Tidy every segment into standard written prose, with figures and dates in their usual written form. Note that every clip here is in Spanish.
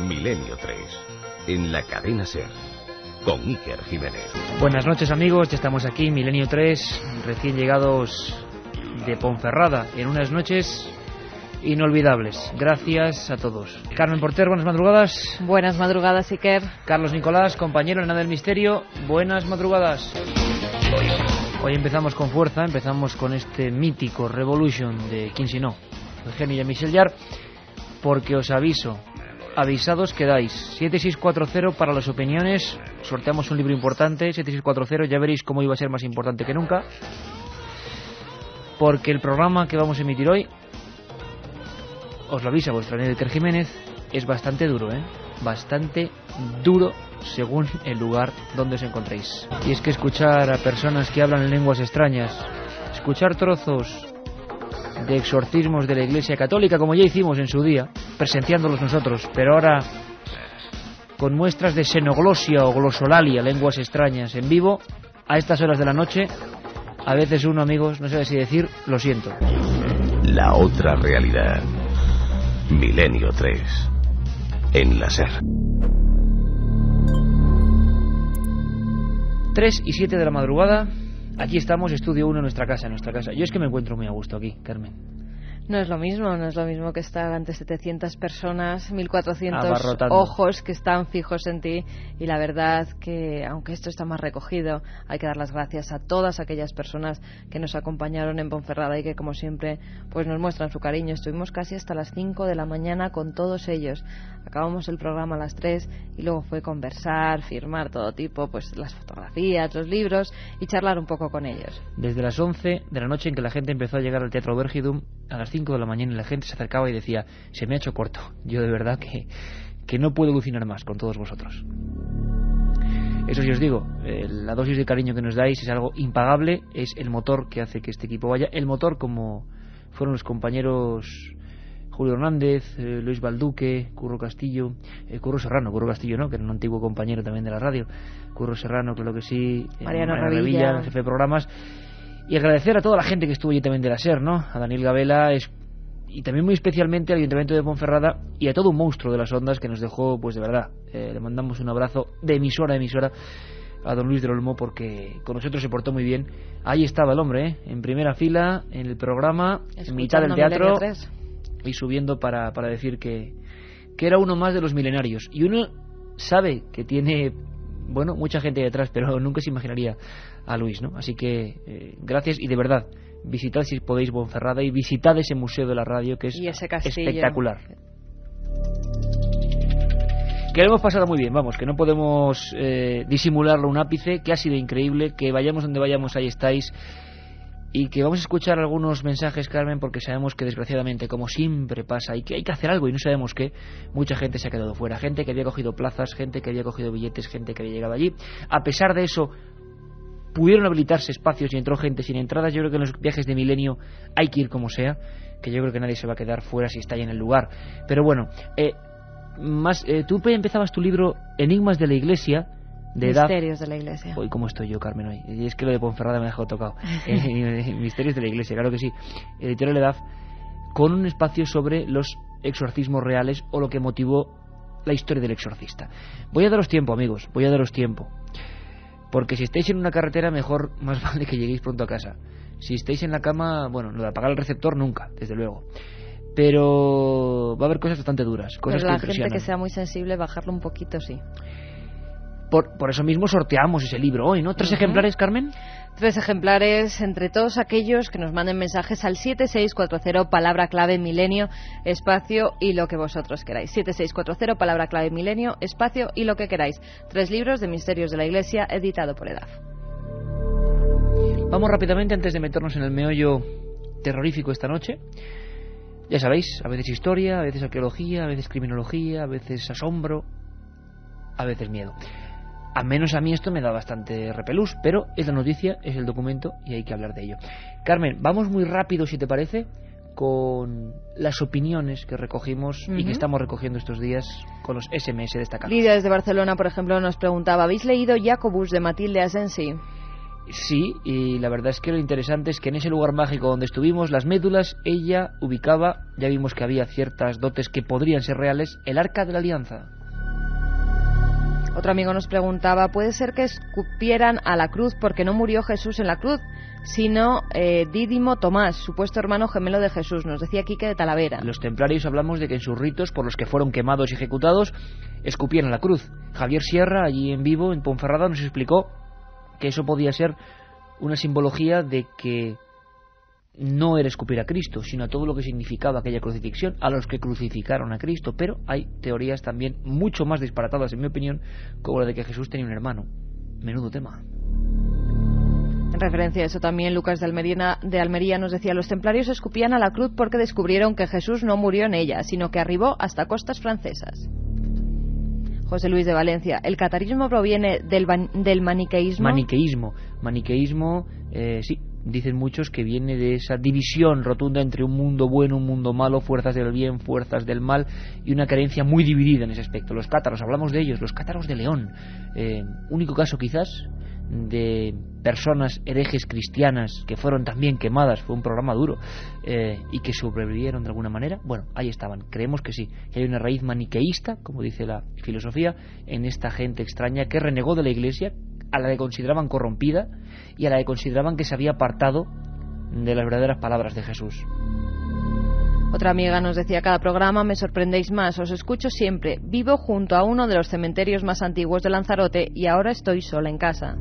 Milenio 3, en la cadena SER, con Iker Jiménez. Buenas noches, amigos, ya estamos aquí, Milenio 3, recién llegados de Ponferrada, en unas noches inolvidables. Gracias a todos. Carmen Porter, buenas madrugadas. Buenas madrugadas, Iker. Carlos Nicolás, compañero en Nada del Misterio, buenas madrugadas. Hoy empezamos con fuerza, empezamos con este mítico Revolution de quién si no, Eugenio y Michel Jarre, porque os aviso, avisados quedáis. 7640 para las opiniones, sorteamos un libro importante, 7640, ya veréis cómo iba a ser más importante que nunca, porque el programa que vamos a emitir hoy, os lo avisa vuestro amigo Iker Jiménez, es bastante duro, bastante duro según el lugar donde os encontréis. Y es que escuchar a personas que hablan en lenguas extrañas, escuchar trozos de exorcismos de la Iglesia Católica, como ya hicimos en su día, presenciándolos nosotros, pero ahora con muestras de xenoglosia o glosolalia, lenguas extrañas en vivo, a estas horas de la noche, a veces uno, amigos, no sabe si decir lo siento. La otra realidad. Milenio 3, en la SER. 3 y 7 de la madrugada, aquí estamos, estudio 1 en nuestra casa. Yo es que me encuentro muy a gusto aquí, Carmen. No es lo mismo que estar ante 700 personas, 1400 abarrotando ojos que están fijos en ti, y la verdad que, aunque esto está más recogido, hay que dar las gracias a todas aquellas personas que nos acompañaron en Ponferrada y que, como siempre, pues nos muestran su cariño. Estuvimos casi hasta las 5 de la mañana con todos ellos. Acabamos el programa a las 3 y luego fue conversar, firmar todo tipo, pues las fotografías, los libros y charlar un poco con ellos. Desde las 11 de la noche en que la gente empezó a llegar al Teatro Vergidum, a las 5 de la mañana, y la gente se acercaba y decía, se me ha hecho corto. Yo de verdad que no puedo alucinar más con todos vosotros. Eso sí os digo, la dosis de cariño que nos dais es algo impagable, es el motor que hace que este equipo vaya, el motor como fueron los compañeros Julio Hernández, Luis Balduque, Curro Castillo, Curro Serrano no, que era un antiguo compañero también de la radio, Curro Serrano, claro que sí, Mariano Revilla, jefe de programas. Y agradecer a toda la gente que estuvo allí también de la SER, ¿no? A Daniel Gabela y también muy especialmente al Ayuntamiento de Ponferrada y a todo un monstruo de las ondas que nos dejó, pues de verdad, le mandamos un abrazo de emisora a emisora a don Luis del Olmo, porque con nosotros se portó muy bien. Ahí estaba el hombre, en primera fila, en el programa, en mitad del teatro, y subiendo para decir que era uno más de los milenarios. Y uno sabe que tiene, bueno, mucha gente detrás, pero nunca se imaginaría a Luis, ¿no? Así que gracias, y de verdad, visitad si podéis Ponferrada y visitad ese museo de la radio, que es espectacular. Que lo hemos pasado muy bien, vamos, que no podemos disimularlo un ápice, que ha sido increíble, que vayamos donde vayamos, ahí estáis, y que vamos a escuchar algunos mensajes, Carmen, porque sabemos que desgraciadamente, como siempre pasa, y que hay que hacer algo y no sabemos qué, mucha gente se ha quedado fuera, gente que había cogido plazas, gente que había cogido billetes, gente que había llegado allí. A pesar de eso, pudieron habilitarse espacios y entró gente sin entradas. Yo creo que en los viajes de Milenio hay que ir como sea, que yo creo que nadie se va a quedar fuera si está ahí en el lugar. Pero bueno, tú empezabas tu libro Enigmas de la Iglesia, de Misterios de la Iglesia. Hoy cómo estoy yo, Carmen, hoy. Y es que lo de Ponferrada me ha dejado tocado. Misterios de la Iglesia, claro que sí. Editorial EDAF, con un espacio sobre los exorcismos reales o lo que motivó la historia del exorcista. Voy a daros tiempo, amigos, voy a daros tiempo. Porque si estáis en una carretera, mejor, más vale que lleguéis pronto a casa. Si estáis en la cama, bueno, lo de apagar el receptor nunca, desde luego. Pero va a haber cosas bastante duras, cosas que impresionan. La gente que sea muy sensible, bajarlo un poquito, sí. Por eso mismo sorteamos ese libro hoy, ¿no? 3 ejemplares, Carmen. 3 ejemplares entre todos aquellos que nos manden mensajes al 7640, palabra clave milenio, espacio y lo que vosotros queráis. 7640, palabra clave milenio, espacio y lo que queráis. 3 libros de Misterios de la Iglesia, editado por EDAF. Vamos rápidamente, antes de meternos en el meollo terrorífico esta noche. Ya sabéis, a veces historia, a veces arqueología, a veces criminología, a veces asombro, a veces miedo. Al menos a mí esto me da bastante repelús, pero es la noticia, es el documento y hay que hablar de ello. Carmen, vamos muy rápido, si te parece, con las opiniones que recogimos y que estamos recogiendo estos días con los SMS destacados. Lidia desde Barcelona, por ejemplo, nos preguntaba, ¿habéis leído Jacobus de Matilde Asensi? Sí, y la verdad es que lo interesante es que en ese lugar mágico donde estuvimos, las médulas, ella ubicaba, ya vimos que había ciertas dotes que podrían ser reales, el Arca de la Alianza. Otro amigo nos preguntaba, ¿puede ser que escupieran a la cruz porque no murió Jesús en la cruz, sino Dídimo Tomás, supuesto hermano gemelo de Jesús? Nos decía Quique de Talavera. Los templarios hablamos de que en sus ritos, por los que fueron quemados y ejecutados, escupían a la cruz. Javier Sierra, allí en vivo, en Ponferrada, nos explicó que eso podía ser una simbología de que no era escupir a Cristo, sino a todo lo que significaba aquella crucifixión, a los que crucificaron a Cristo. Pero hay teorías también mucho más disparatadas, en mi opinión, como la de que Jesús tenía un hermano. Menudo tema. En referencia a eso también, Lucas de Almería nos decía, los templarios escupían a la cruz porque descubrieron que Jesús no murió en ella, sino que arribó hasta costas francesas. José Luis de Valencia, ¿el catarismo proviene del maniqueísmo? Maniqueísmo, sí, dicen muchos que viene de esa división rotunda entre un mundo bueno, un mundo malo, fuerzas del bien, fuerzas del mal, y una creencia muy dividida en ese aspecto. Los cátaros, hablamos de ellos, los cátaros de León, único caso quizás de personas herejes cristianas que fueron también quemadas, fue un programa duro, y que sobrevivieron de alguna manera. Bueno, ahí estaban. Creemos que sí, que hay una raíz maniqueísta, como dice la filosofía, en esta gente extraña que renegó de la Iglesia, a la que consideraban corrompida y a la que consideraban que se había apartado de las verdaderas palabras de Jesús. Otra amiga nos decía, cada programa me sorprendéis más, os escucho siempre, vivo junto a uno de los cementerios más antiguos de Lanzarote y ahora estoy sola en casa.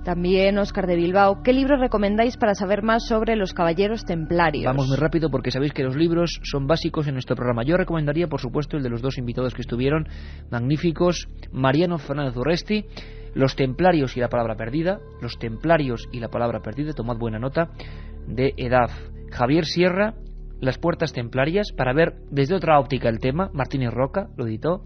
También Óscar de Bilbao, ¿qué libro recomendáis para saber más sobre los caballeros templarios? Vamos muy rápido porque sabéis que los libros son básicos en nuestro programa. Yo recomendaría, por supuesto, el de los dos invitados que estuvieron, magníficos, Mariano Fernández Urresti, Los templarios y la palabra perdida, Los templarios y la palabra perdida, tomad buena nota, de EDAF. Javier Sierra, Las puertas templarias, para ver desde otra óptica el tema, Martínez Roca lo editó,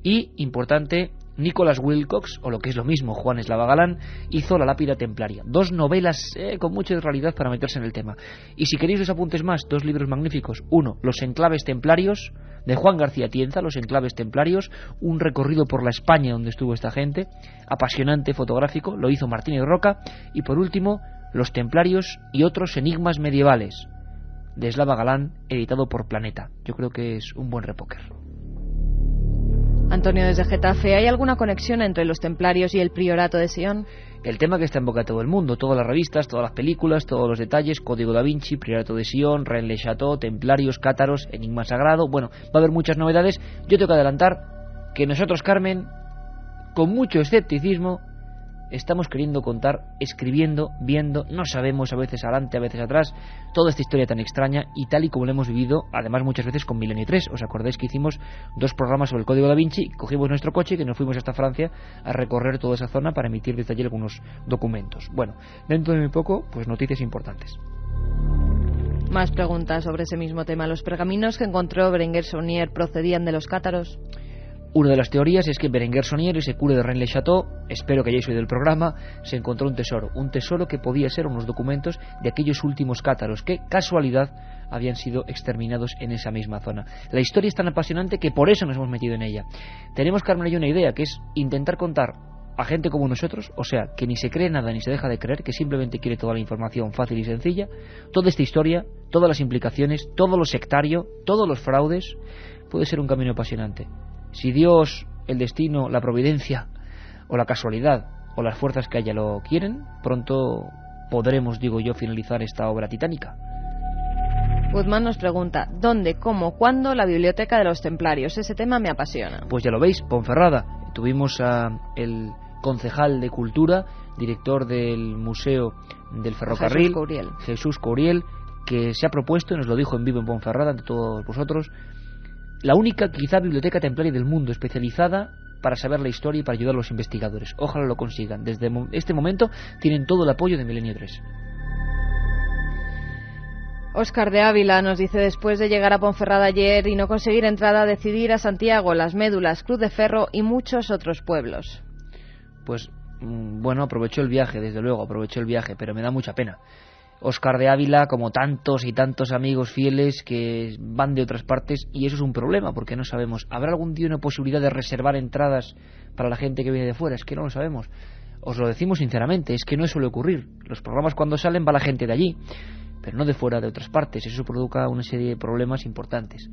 y, importante, Nicholas Wilcox, o lo que es lo mismo, Juan Eslava Galán, hizo La lápida templaria. Dos novelas con mucha realidad para meterse en el tema. Y si queréis los apuntes más, dos libros magníficos. Uno, Los enclaves templarios, de Juan García Tienza, Los enclaves templarios, un recorrido por la España donde estuvo esta gente, apasionante, fotográfico, lo hizo Martínez Roca. Y por último, Los templarios y otros enigmas medievales, de Eslava Galán, editado por Planeta. Yo creo que es un buen repóquer. Antonio desde Getafe, ¿hay alguna conexión entre los templarios y el priorato de Sion? El tema que está en boca de todo el mundo, todas las revistas, todas las películas, todos los detalles, Código da Vinci, Priorato de Sion, Rennes-le-Château, templarios, cátaros, enigma sagrado. Bueno, va a haber muchas novedades. Yo tengo que adelantar que nosotros, Carmen, con mucho escepticismo, estamos queriendo contar, escribiendo, viendo, no sabemos, a veces adelante, a veces atrás, toda esta historia tan extraña y tal y como lo hemos vivido, además muchas veces con Milenio 3. ¿Os acordáis que hicimos dos programas sobre el Código da Vinci? Cogimos nuestro coche y que nos fuimos hasta Francia a recorrer toda esa zona para emitir desde allí algunos documentos. Bueno, dentro de muy poco, pues noticias importantes. Más preguntas sobre ese mismo tema. ¿Los pergaminos que encontró Berenguer Saunier procedían de los cátaros? Una de las teorías es que Berenguer Saunier, ese cura de Rennes-le-Château, espero que hayáis oído el programa, se encontró un tesoro que podía ser unos documentos de aquellos últimos cátaros que, casualidad, habían sido exterminados en esa misma zona. La historia es tan apasionante que por eso nos hemos metido en ella. Tenemos, Carmen, y una idea, que es intentar contar a gente como nosotros, o sea, que ni se cree nada ni se deja de creer, que simplemente quiere toda la información fácil y sencilla, toda esta historia, todas las implicaciones, todo lo sectario, todos los fraudes. Puede ser un camino apasionante. Si Dios, el destino, la providencia o la casualidad o las fuerzas que haya lo quieren, pronto podremos, digo yo, finalizar esta obra titánica. Guzmán nos pregunta, ¿dónde, cómo, cuándo la biblioteca de los templarios? Ese tema me apasiona. Pues ya lo veis, Ponferrada. Tuvimos el concejal de Cultura, director del Museo del Ferrocarril, Jesús Couriel, que se ha propuesto, y nos lo dijo en vivo en Ponferrada ante todos vosotros, la única quizá biblioteca templaria del mundo especializada para saber la historia y para ayudar a los investigadores. Ojalá lo consigan. Desde este momento tienen todo el apoyo de Milenio 3. Óscar de Ávila nos dice, después de llegar a Ponferrada ayer y no conseguir entrada, decidir a Santiago, Las Médulas, Cruz de Ferro y muchos otros pueblos. Pues bueno, aprovechó el viaje, desde luego, pero me da mucha pena. Óscar de Ávila, como tantos y tantos amigos fieles que van de otras partes, y eso es un problema, porque no sabemos, ¿habrá algún día una posibilidad de reservar entradas para la gente que viene de fuera? Es que no lo sabemos. Os lo decimos sinceramente, es que no suele ocurrir. Los programas cuando salen va la gente de allí, pero no de fuera, de otras partes. Eso provoca una serie de problemas importantes.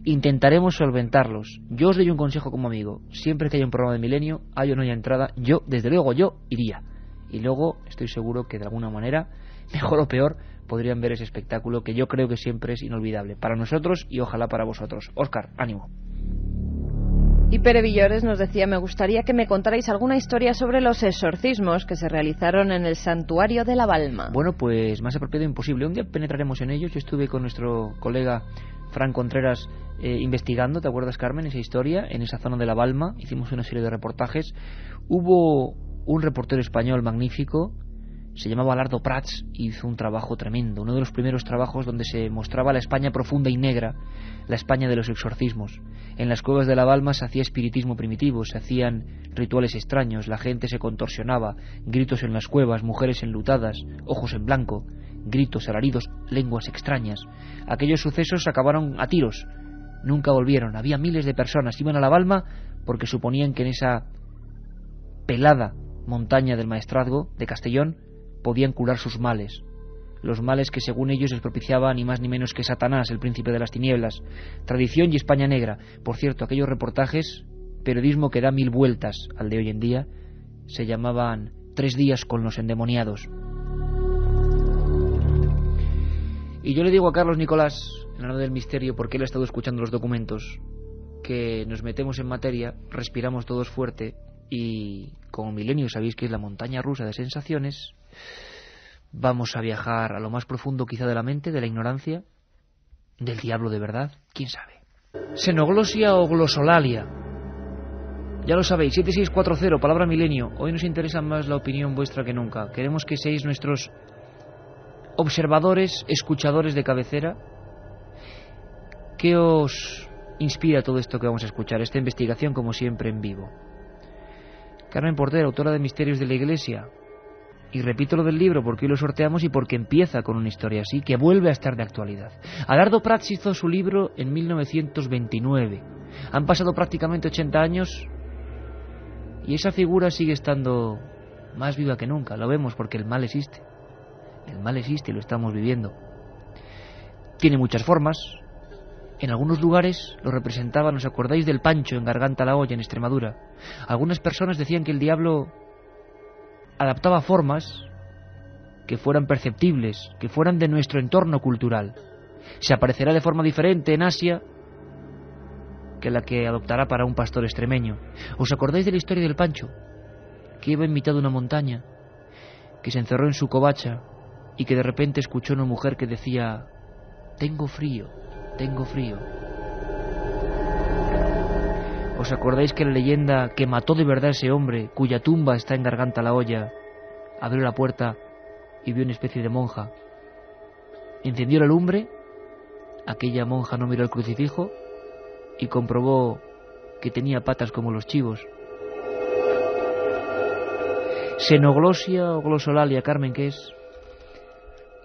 Intentaremos solventarlos. Yo os doy un consejo como amigo. Siempre que haya un programa de Milenio, haya o no haya entrada, yo, desde luego, yo iría. Y luego estoy seguro que de alguna manera, mejor o peor, podrían ver ese espectáculo que yo creo que siempre es inolvidable. Para nosotros y ojalá para vosotros. Óscar, ánimo. Y Pere Villores nos decía: me gustaría que me contarais alguna historia sobre los exorcismos que se realizaron en el santuario de la Balma. Bueno, pues más apropiado imposible. Un día penetraremos en ellos. Yo estuve con nuestro colega Fran Contreras investigando, ¿te acuerdas, Carmen? Esa historia, en esa zona de la Balma. Hicimos una serie de reportajes. Hubo un reportero español magnífico, se llamaba Lardo Prats, y hizo un trabajo tremendo. Uno de los primeros trabajos donde se mostraba la España profunda y negra, la España de los exorcismos. En las cuevas de la Balma se hacía espiritismo primitivo, se hacían rituales extraños, la gente se contorsionaba, gritos en las cuevas, mujeres enlutadas, ojos en blanco, gritos, alaridos, lenguas extrañas. Aquellos sucesos acabaron a tiros, nunca volvieron. Había miles de personas, iban a la Balma porque suponían que en esa pelada montaña del Maestrazgo de Castellón podían curar sus males, los males que según ellos les propiciaba ni más ni menos que Satanás, el príncipe de las tinieblas. Tradición y España negra. Por cierto, aquellos reportajes, periodismo que da 1000 vueltas al de hoy en día, se llamaban 3 días con los endemoniados. Y yo le digo a Carlos Nicolás, en la nave del misterio, porque él ha estado escuchando los documentos, que nos metemos en materia, respiramos todos fuerte y, como Milenio sabéis que es la montaña rusa de sensaciones, vamos a viajar a lo más profundo quizá de la mente, de la ignorancia, del diablo de verdad, quién sabe. Xenoglosia o glosolalia. Ya lo sabéis, 7640, palabra Milenio. Hoy nos interesa más la opinión vuestra que nunca. Queremos que seáis nuestros observadores, escuchadores de cabecera. ¿Qué os inspira todo esto que vamos a escuchar? Esta investigación, como siempre, en vivo. Carmen Porter, autora de Misterios de la Iglesia. Y repito lo del libro porque hoy lo sorteamos y porque empieza con una historia así que vuelve a estar de actualidad. Adardo Prats hizo su libro en 1929. Han pasado prácticamente 80 años y esa figura sigue estando más viva que nunca. Lo vemos porque el mal existe. El mal existe y lo estamos viviendo. Tiene muchas formas. En algunos lugares lo representaban, ¿os acordáis del Pancho en Garganta la Olla, en Extremadura? Algunas personas decían que el diablo adaptaba formas que fueran perceptibles, que fueran de nuestro entorno cultural. Se aparecerá de forma diferente en Asia que la que adoptará para un pastor extremeño. ¿Os acordáis de la historia del Pancho? Que iba en mitad de una montaña, que se encerró en su covacha y que de repente escuchó a una mujer que decía: tengo frío, tengo frío. ¿Os acordáis que la leyenda que mató de verdad a ese hombre, cuya tumba está en Garganta la Olla, abrió la puerta y vio una especie de monja? Encendió la lumbre, aquella monja no miró el crucifijo y comprobó que tenía patas como los chivos. ¿Xenoglosia o glosolalia, Carmen, qué es?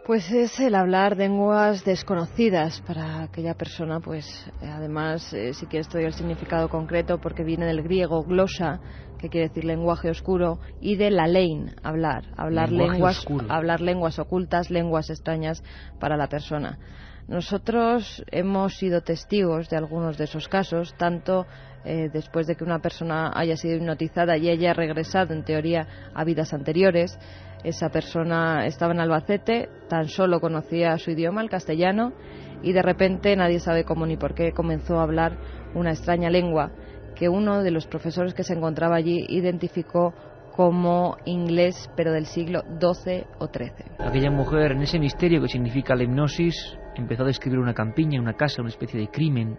Pues es el hablar lenguas desconocidas para aquella persona, pues además sí que estoy el significado concreto porque viene del griego glosa, que quiere decir lenguaje oscuro, y de lalein, hablar lenguas ocultas, lenguas extrañas para la persona. Nosotros hemos sido testigos de algunos de esos casos, tanto después de que una persona haya sido hipnotizada y haya regresado en teoría a vidas anteriores. Esa persona estaba en Albacete, tan solo conocía su idioma, el castellano, y de repente, nadie sabe cómo ni por qué, comenzó a hablar una extraña lengua que uno de los profesores que se encontraba allí identificó como inglés, pero del siglo XII o XIII. Aquella mujer, en ese misterio que significa la hipnosis, empezó a describir una campiña, una casa, una especie de crimen,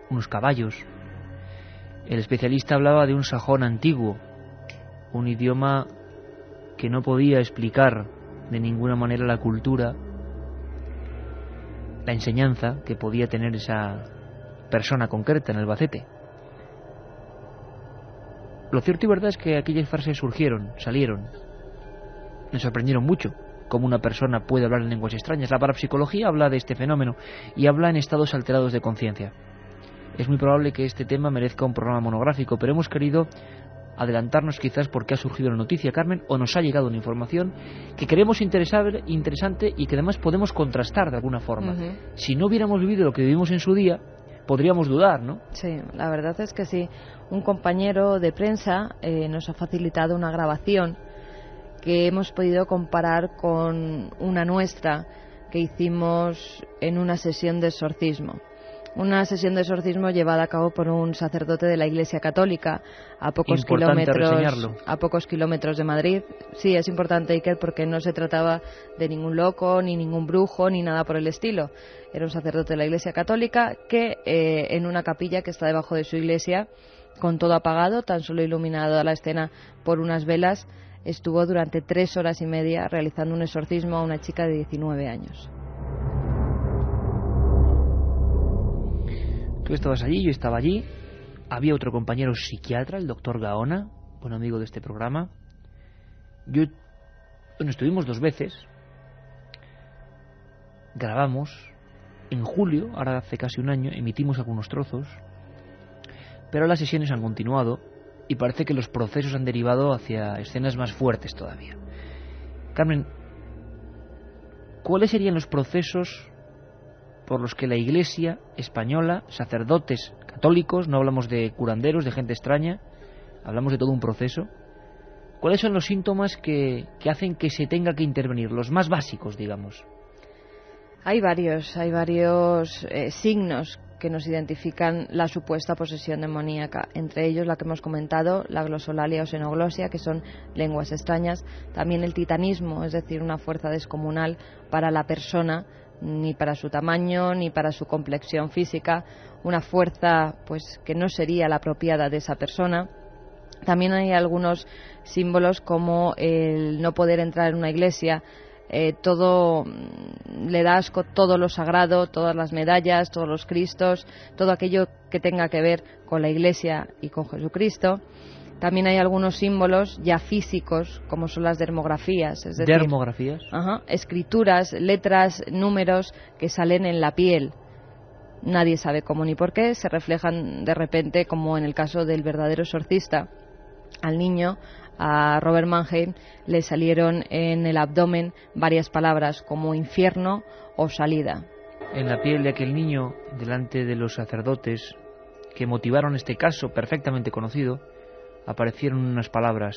unos caballos. El especialista hablaba de un sajón antiguo, un idioma que no podía explicar de ninguna manera la cultura, la enseñanza que podía tener esa persona concreta en Albacete. Lo cierto y verdad es que aquellas frases salieron. Me sorprendieron mucho cómo una persona puede hablar en lenguas extrañas. La parapsicología habla de este fenómeno y habla en estados alterados de conciencia. Es muy probable que este tema merezca un programa monográfico, pero hemos querido adelantarnos quizás porque ha surgido la noticia, Carmen, o nos ha llegado una información que creemos interesante y que además podemos contrastar de alguna forma. Si no hubiéramos vivido lo que vivimos en su día, podríamos dudar, ¿no? Sí, la verdad es que sí. Un compañero de prensa nos ha facilitado una grabación que hemos podido comparar con una nuestra que hicimos en una sesión de exorcismo. Una sesión de exorcismo llevada a cabo por un sacerdote de la Iglesia Católica a pocos kilómetros de Madrid. Sí, es importante, Iker, porque no se trataba de ningún loco, ni ningún brujo, ni nada por el estilo. Era un sacerdote de la Iglesia Católica que en una capilla que está debajo de su iglesia, con todo apagado, tan solo iluminado la escena por unas velas, estuvo durante 3 horas y media realizando un exorcismo a una chica de 19 años. Tú estabas allí, yo estaba allí. Había otro compañero psiquiatra, el doctor Gaona, buen amigo de este programa. Estuvimos 2 veces. Grabamos en julio, ahora hace casi un año, emitimos algunos trozos. Pero las sesiones han continuado y parece que los procesos han derivado hacia escenas más fuertes todavía. Carmen, ¿cuáles serían los procesos por los que la Iglesia española, sacerdotes católicos, no hablamos de curanderos, de gente extraña, hablamos de todo un proceso? ¿Cuáles son los síntomas que hacen que se tenga que intervenir, los más básicos, digamos? Hay varios signos que nos identifican la supuesta posesión demoníaca, entre ellos la que hemos comentado, la glosolalia o xenoglosia, que son lenguas extrañas, también el titanismo, es decir, una fuerza descomunal para la persona, ni para su tamaño ni para su complexión física, una fuerza pues que no sería la apropiada de esa persona. También hay algunos símbolos como el no poder entrar en una iglesia, todo le da asco, todo lo sagrado, todas las medallas, todos los cristos, todo aquello que tenga que ver con la iglesia y con Jesucristo. También hay algunos símbolos ya físicos, como son las dermografías, es decir, ¿dermografías? Escrituras, letras, números que salen en la piel. Nadie sabe cómo ni por qué, se reflejan de repente, como en el caso del verdadero exorcista. Al niño, a Robert Mannheim, le salieron en el abdomen varias palabras como infierno o salida. En la piel de aquel niño, delante de los sacerdotes que motivaron este caso perfectamente conocido, aparecieron unas palabras,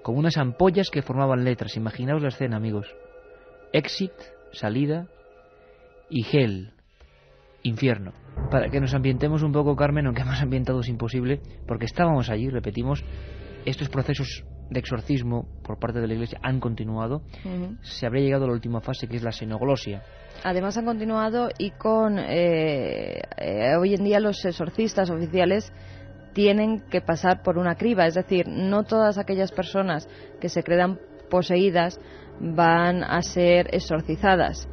como unas ampollas que formaban letras. Imaginaos la escena, amigos. Exit, salida, y hell, infierno. Para que nos ambientemos un poco, Carmen, aunque más ambientado es imposible, porque estábamos allí, repetimos, estos procesos de exorcismo por parte de la Iglesia han continuado. Se habría llegado a la última fase, que es la xenoglosia. Además han continuado y con hoy en día los exorcistas oficiales tienen que pasar por una criba, es decir, no todas aquellas personas que se crean poseídas van a ser exorcizadas.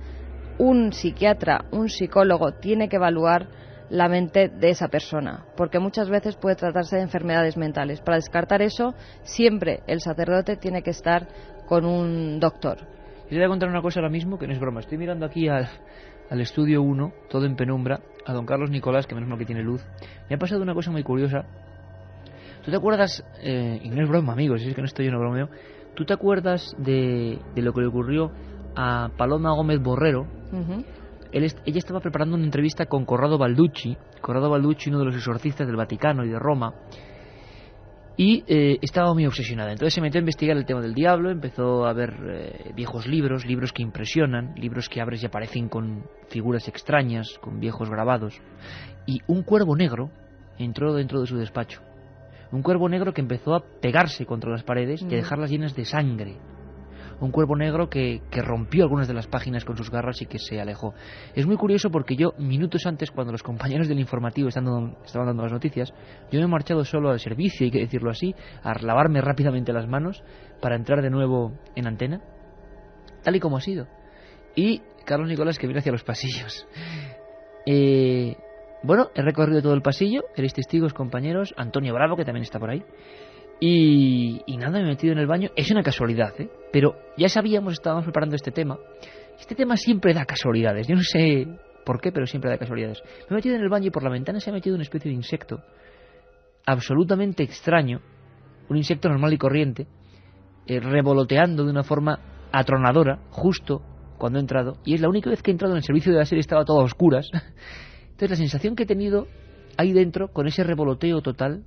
Un psiquiatra, un psicólogo tiene que evaluar la mente de esa persona, porque muchas veces puede tratarse de enfermedades mentales. Para descartar eso, siempre el sacerdote tiene que estar con un doctor. Yo te voy a contar una cosa ahora mismo, que no es broma. Estoy mirando aquí al estudio 1, todo en penumbra, a don Carlos Nicolás, que menos mal que tiene luz. Me ha pasado una cosa muy curiosa. ¿Tú te acuerdas, y no es broma, amigos, si es que no estoy yo, no bromeo, ¿tú te acuerdas de lo que le ocurrió a Paloma Gómez Borrero? Ella estaba preparando una entrevista con Corrado Balducci, uno de los exorcistas del Vaticano y de Roma, y estaba muy obsesionada. Entonces se metió a investigar el tema del diablo, empezó a ver viejos libros que impresionan, libros que abres y aparecen con figuras extrañas, con viejos grabados, y un cuervo negro entró dentro de su despacho. Un cuervo negro que empezó a pegarse contra las paredes y a dejarlas llenas de sangre. Un cuervo negro que rompió algunas de las páginas con sus garras y que se alejó. Es muy curioso porque yo, minutos antes, cuando los compañeros del informativo estaban dando las noticias, yo me he marchado solo al servicio, hay que decirlo así, a lavarme rápidamente las manos para entrar de nuevo en antena, tal y como ha sido. Y Carlos Nicolás, que viene hacia los pasillos. Bueno, he recorrido todo el pasillo, erais testigos, compañeros, Antonio Bravo, que también está por ahí. Y nada, me he metido en el baño. Es una casualidad, pero ya sabíamos, estábamos preparando este tema. Este tema siempre da casualidades. Yo no sé por qué, pero siempre da casualidades. Me he metido en el baño y por la ventana se ha metido una especie de insecto absolutamente extraño. un insecto normal y corriente, revoloteando de una forma atronadora, justo cuando he entrado, y es la única vez que he entrado en el servicio de la serie, estaba todo a oscuras. Entonces la sensación que he tenido ahí dentro, con ese revoloteo total,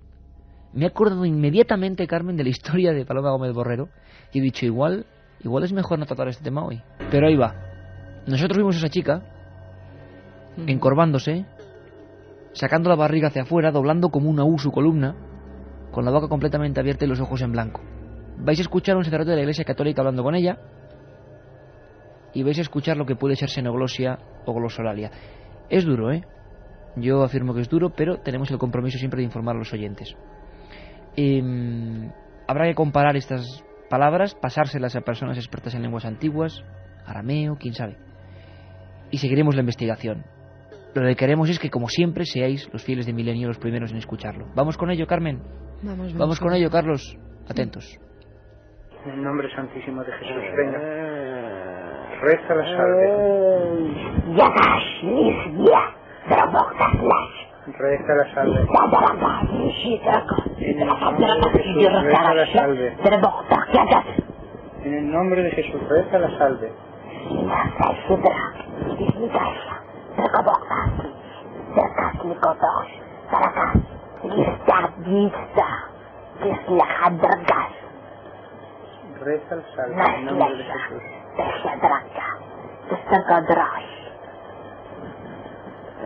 me he acordado inmediatamente, Carmen, de la historia de Paloma Gómez Borrero, y he dicho, igual es mejor no tratar este tema hoy. Pero ahí va. Nosotros vimos a esa chica encorvándose, sacando la barriga hacia afuera, doblando como una U su columna, con la boca completamente abierta y los ojos en blanco. Vais a escuchar a un sacerdote de la Iglesia Católica hablando con ella, y vais a escuchar lo que puede ser xenoglosia o glosolalia. Es duro, ¿eh? Yo afirmo que es duro, pero tenemos el compromiso siempre de informar a los oyentes. Habrá que comparar estas palabras, pasárselas a personas expertas en lenguas antiguas, arameo, quién sabe. Y seguiremos la investigación. Lo que queremos es que, como siempre, seáis los fieles de Milenio los primeros en escucharlo. ¿Vamos con ello, Carmen? Vamos con ello, Carlos. Atentos. En el nombre santísimo de Jesús, venga. Reza la salve. Reza la salve. En el nombre de Jesús, reza la salve. En el nombre de Jesús, reza la salve. Reza la salve en nombre de Jesús.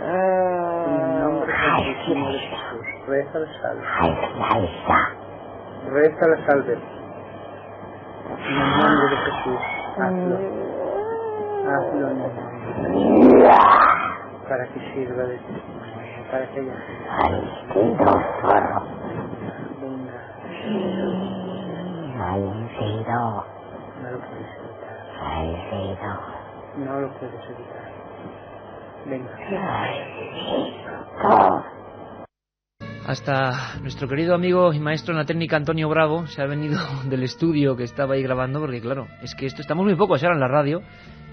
En el nombre santísimo de Jesús, reza la salve. Reza la salve. En el nombre de Jesús, hazlo. Hazlo en el nombre de Jesús. Para que sirva de testimonio, para que haya gente. Venga. No lo puedes evitar. No lo puedes evitar. Venga. Hasta nuestro querido amigo y maestro en la técnica Antonio Bravo se ha venido del estudio que estaba ahí grabando, porque claro, es que estamos muy pocos ahora en la radio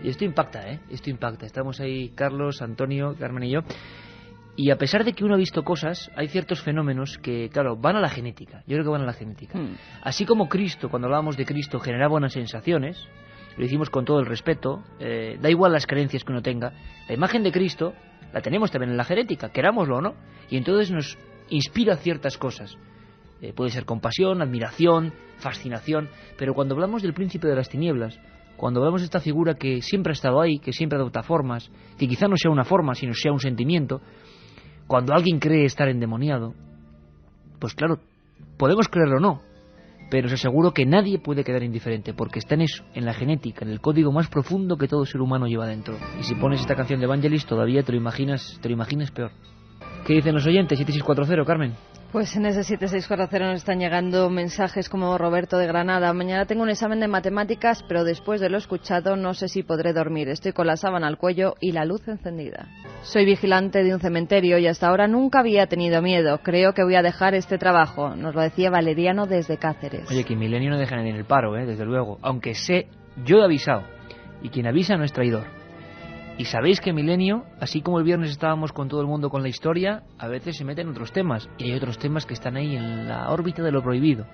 y esto impacta, esto impacta. Estamos ahí Carlos, Antonio, Carmen y yo, y a pesar de que uno ha visto cosas, hay ciertos fenómenos que, claro, van a la genética. Yo creo que van a la genética. Así como Cristo, cuando hablábamos de Cristo, generaba buenas sensaciones, lo hicimos con todo el respeto, da igual las creencias que uno tenga, la imagen de Cristo la tenemos también en la genética, querámoslo o no, y entonces nos inspira ciertas cosas. Puede ser compasión, admiración, fascinación, pero cuando hablamos del príncipe de las tinieblas, cuando hablamos de esta figura que siempre ha estado ahí, que siempre adopta formas, que quizá no sea una forma, sino sea un sentimiento, cuando alguien cree estar endemoniado, pues claro, podemos creerlo o no, pero os aseguro que nadie puede quedar indiferente, porque está en eso, en la genética, en el código más profundo que todo ser humano lleva dentro. Y si pones esta canción de Evangelis, todavía te lo imaginas peor. ¿Qué dicen los oyentes? 7640, Carmen. Pues en ese 7640 nos están llegando mensajes como Roberto de Granada. Mañana tengo un examen de matemáticas, pero después de lo escuchado no sé si podré dormir. Estoy con la sábana al cuello y la luz encendida. Soy vigilante de un cementerio y hasta ahora nunca había tenido miedo. Creo que voy a dejar este trabajo. Nos lo decía Valeriano desde Cáceres. Oye, que Milenio no deja ni en el paro, desde luego. Aunque yo he avisado. Y quien avisa no es traidor. Y sabéis que Milenio, así como el viernes estábamos con todo el mundo con la historia, a veces se meten otros temas. Y hay otros temas que están ahí en la órbita de lo prohibido.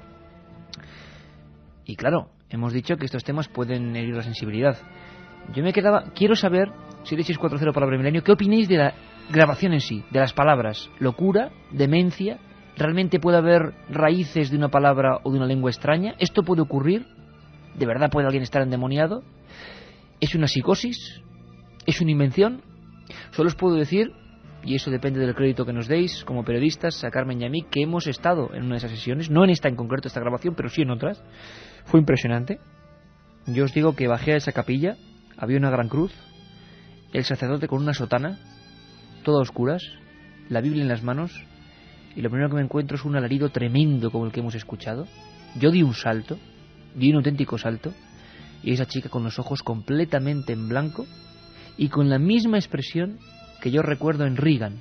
Y claro, hemos dicho que estos temas pueden herir la sensibilidad. Yo me quedaba... Quiero saber, 7640 Palabra Milenio, ¿qué opináis de la grabación en sí? De las palabras locura, demencia, ¿realmente puede haber raíces de una palabra o de una lengua extraña? ¿Esto puede ocurrir? ¿De verdad puede alguien estar endemoniado? ¿Es una psicosis? ¿Es una invención? Solo os puedo decir, y eso depende del crédito que nos deis como periodistas, a Carmen y a mí, que hemos estado en una de esas sesiones, no en esta en concreto, esta grabación, pero sí en otras. Fue impresionante. Yo os digo que bajé a esa capilla, había una gran cruz, el sacerdote con una sotana, toda a oscuras, la Biblia en las manos, y lo primero que me encuentro es un alarido tremendo como el que hemos escuchado. Yo di un salto, di un auténtico salto, y esa chica con los ojos completamente en blanco, y con la misma expresión que yo recuerdo en Regan,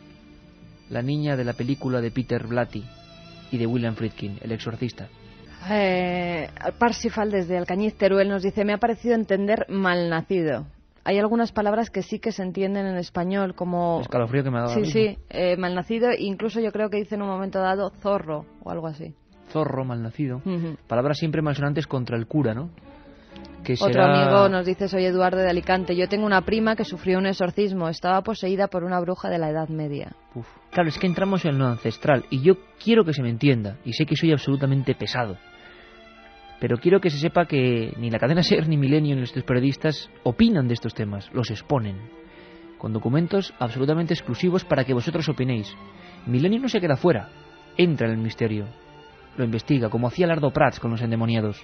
la niña de la película de Peter Blatty y de William Friedkin, El exorcista. Parsifal desde Alcañiz, Teruel, nos dice: me ha parecido entender malnacido. Hay algunas palabras que sí que se entienden en español, como... Escalofrío que me ha dado. Sí, malnacido, incluso yo creo que dice en un momento dado zorro o algo así. zorro, malnacido. Palabras siempre malsonantes contra el cura, ¿no? Que Otro será... amigo nos dice, soy Eduardo de Alicante, yo tengo una prima que sufrió un exorcismo, estaba poseída por una bruja de la Edad Media. Uf. Claro, es que entramos en lo ancestral y yo quiero que se me entienda, y sé que soy absolutamente pesado, pero quiero que se sepa que ni la cadena SER, ni Milenio, ni los periodistas opinan de estos temas, los exponen, con documentos absolutamente exclusivos para que vosotros opinéis. Milenio no se queda fuera, entra en el misterio, lo investiga, como hacía Lardo Prats con los endemoniados,